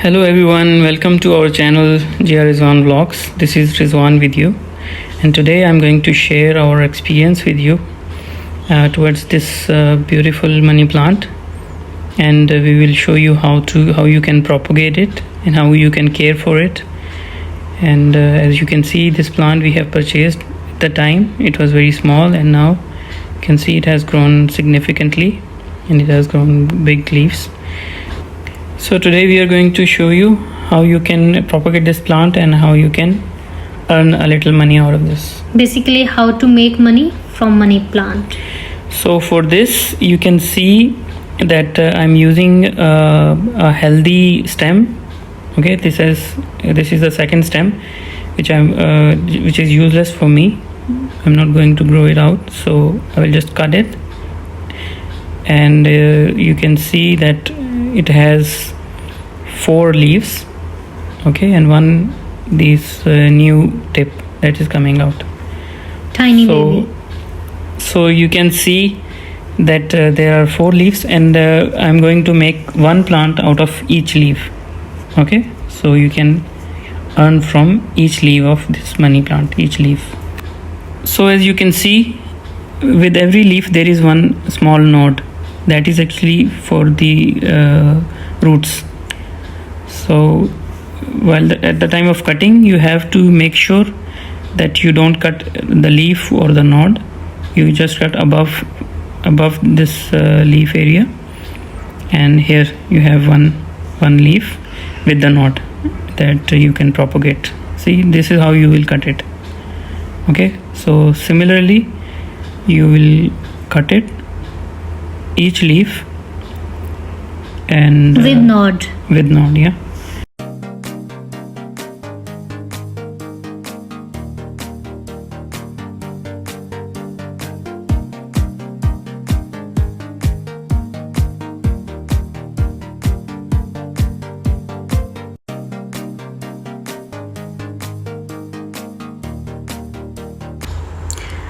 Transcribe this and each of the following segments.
Hello everyone, welcome to our channel GR Rizwan Vlogs. This is Rizwan with you, and today I'm going to share our experience with you towards this beautiful money plant, and we will show you how you can propagate it and how you can care for it. And as you can see, this plant we have purchased at the time it was very small, and now you can see it has grown significantly and it has grown big leaves. So today we are going to show you how you can propagate this plant and how you can earn a little money out of this. Basically, how to make money from money plant. So for this, you can see that I'm using a healthy stem. Okay, this is the second stem, which is useless for me. I'm not going to grow it out, so I will just cut it. And you can see that it has 4 leaves, okay, and this new tip that is coming out. Tiny baby. So you can see that there are 4 leaves, and I'm going to make one plant out of each leaf. Okay, so you can earn from each leaf of this money plant, each leaf. So as you can see, with every leaf there is one small node that is actually for the roots. So at the time of cutting, you have to make sure that you don't cut the leaf or the node. You just cut above this leaf area, and here you have one leaf with the node that you can propagate. See, this is how you will cut it. Okay, so similarly you will cut it, each leaf, and with node, yeah.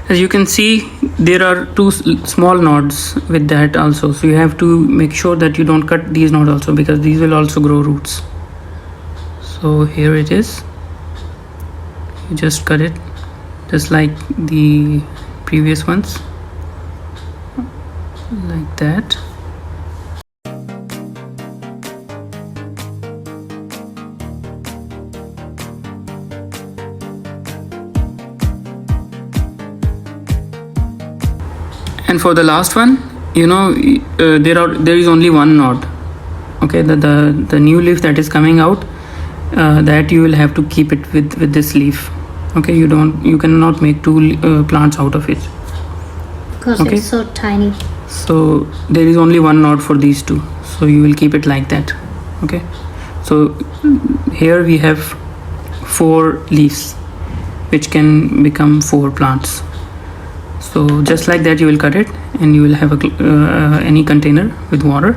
As you can see, there are 2 small nodes with that also, so you have to make sure that you don't cut these nodes also, because these will also grow roots. So here it is, you just cut it just like the previous ones, like that. And for the last one, there is only one node. Okay, the new leaf that is coming out, that you will have to keep it with this leaf. Okay, you cannot make 2 plants out of it because okay? It's so tiny. So there is only one node for these 2, so you will keep it like that. Okay, so here we have 4 leaves which can become 4 plants. So just like that you will cut it, and you will have any container with water,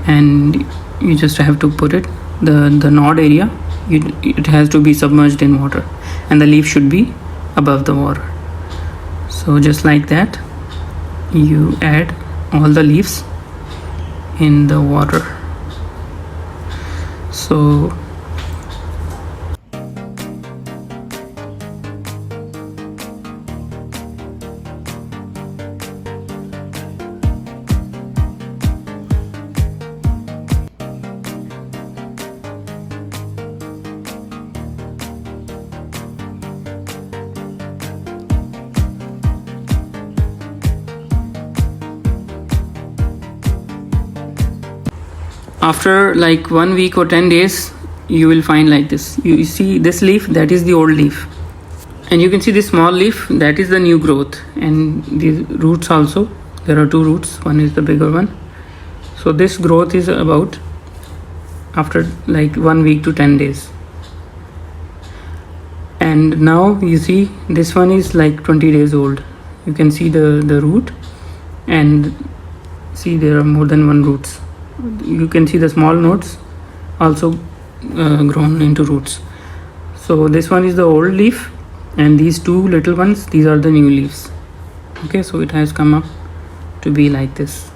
and you just have to put it, the node area, it has to be submerged in water, and the leaf should be above the water. So just like that you add all the leaves in the water. So after like 1 week or 10 days, you will find like this. You see this leaf, that is the old leaf, and you can see this small leaf, that is the new growth. And these roots also, there are 2 roots, one is the bigger one. So this growth is about after like 1 week to 10 days. And now you see this one is like 20 days old. You can see the root, and see there are more than 1 roots. You can see the small nodes also grown into roots. So this one is the old leaf, and these 2 little ones, these are the new leaves. Okay, so it has come up to be like this.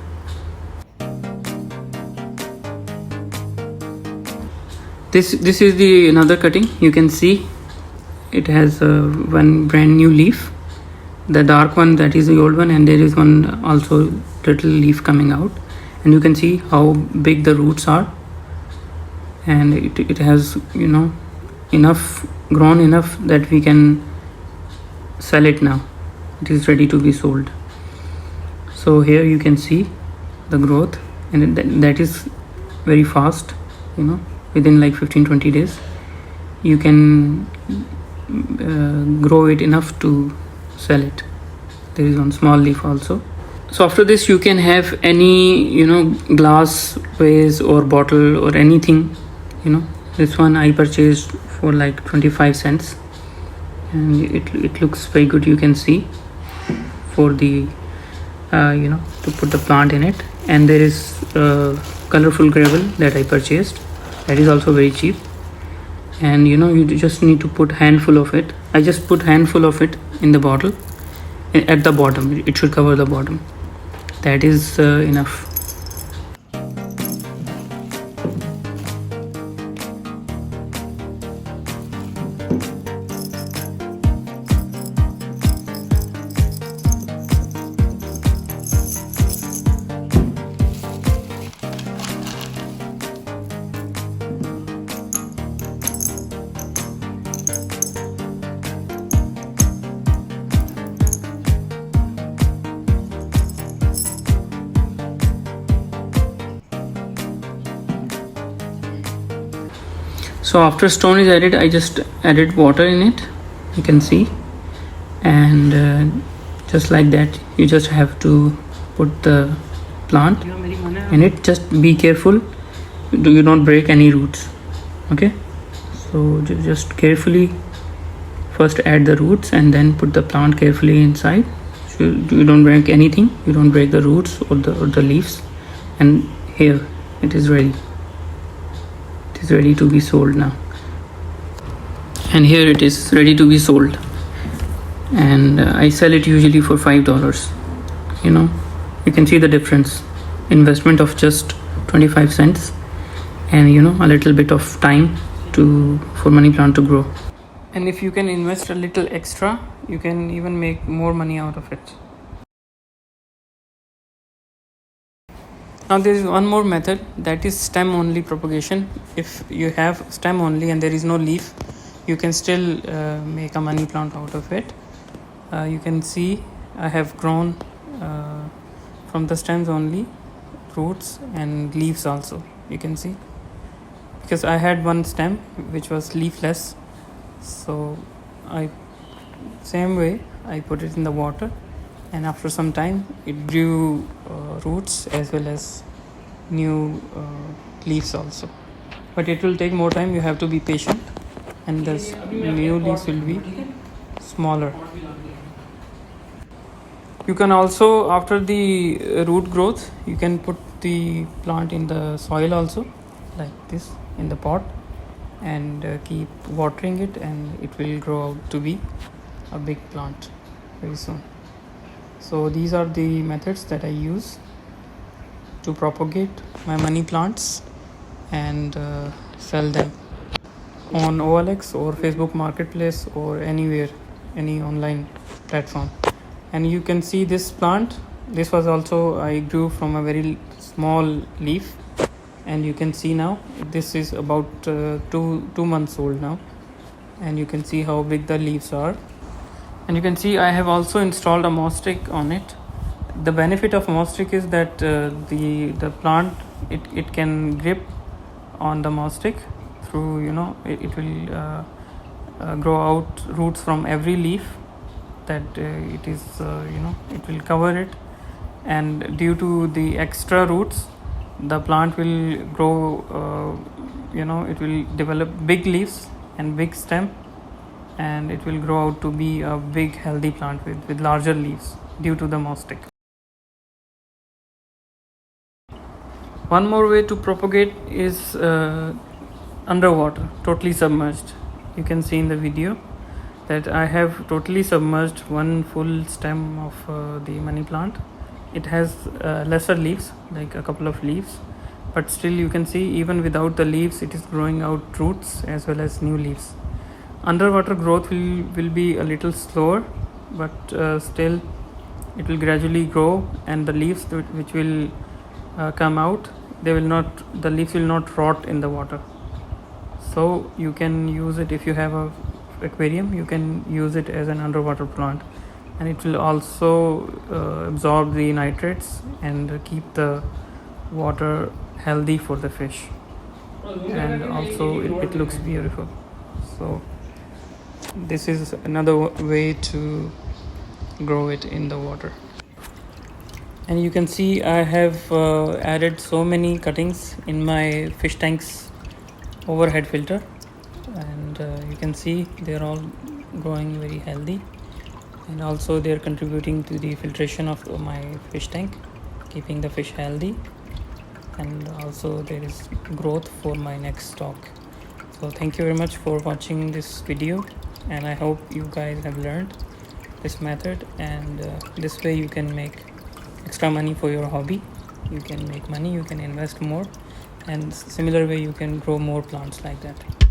This is the another cutting. You can see it has one brand new leaf. The dark one, that is the old one, and there is one also little leaf coming out, and you can see how big the roots are, and it has, you know, grown enough that we can sell it now. It is ready to be sold. So here you can see the growth, and that is very fast, you know, within like 15-20 days you can grow it enough to sell it. There is one small leaf also. So after this you can have any, you know, glass vase or bottle or anything, you know. This one I purchased for like 25 cents, and it looks very good. You can see for the you know, to put the plant in it. And there is colorful gravel that I purchased, that is also very cheap. And you know, you just need to put handful of it. I just put handful of it in the bottle at the bottom. It should cover the bottom. That is enough. So after stone is added, I just added water in it, you can see. And just like that, you just have to put the plant in it. Just be careful, do you not break any roots. Okay, so just carefully first add the roots and then put the plant carefully inside. So you don't break anything, you don't break the roots or the leaves. And here it is ready. It is ready to be sold now, and here it is ready to be sold. And I sell it usually for $5. You know, you can see the difference. Investment of just 25 cents, and you know, a little bit of time for money plant to grow. And if you can invest a little extra, you can even make more money out of it. Now there is one more method, that is stem only propagation. If you have stem only and there is no leaf, you can still make a money plant out of it. You can see I have grown from the stems only, roots and leaves also, you can see, because I had one stem which was leafless. So same way I put it in the water, and after some time it grew roots as well as new leaves also. But it will take more time, you have to be patient, and the new leaves will be smaller. You can also, after the root growth, you can put the plant in the soil also, like this, in the pot, and keep watering it, and it will grow out to be a big plant very soon. So these are the methods that I use to propagate my money plants and sell them on OLX or Facebook Marketplace or anywhere, any online platform. And you can see this plant, this was also, I grew from a very small leaf, and you can see now this is about 2 months old now, and you can see how big the leaves are. And you can see I have also installed a moss stick on it. The benefit of moss stick is that the plant, it can grip on the moss stick through, you know, it will grow out roots from every leaf that it is, you know, it will cover it. And due to the extra roots, the plant will grow, you know, it will develop big leaves and big stem, and it will grow out to be a big healthy plant with larger leaves due to the moss stick. One more way to propagate is underwater, totally submerged. You can see in the video that I have totally submerged one full stem of the money plant. It has lesser leaves, like a couple of leaves, but still you can see even without the leaves it is growing out roots as well as new leaves. Underwater growth will be a little slower, but still it will gradually grow, and the leaves which will come out, the leaves will not rot in the water. So you can use it if you have a aquarium, you can use it as an underwater plant, and it will also absorb the nitrates and keep the water healthy for the fish, and also it looks beautiful. So this is another way to grow it in the water. And you can see I have added so many cuttings in my fish tank's overhead filter, and you can see they're all growing very healthy, and also they're contributing to the filtration of my fish tank, keeping the fish healthy, and also there is growth for my next stock. So thank you very much for watching this video, and I hope you guys have learned this method, and this way you can make extra money for your hobby. You can make money, you can invest more, and similar way you can grow more plants like that.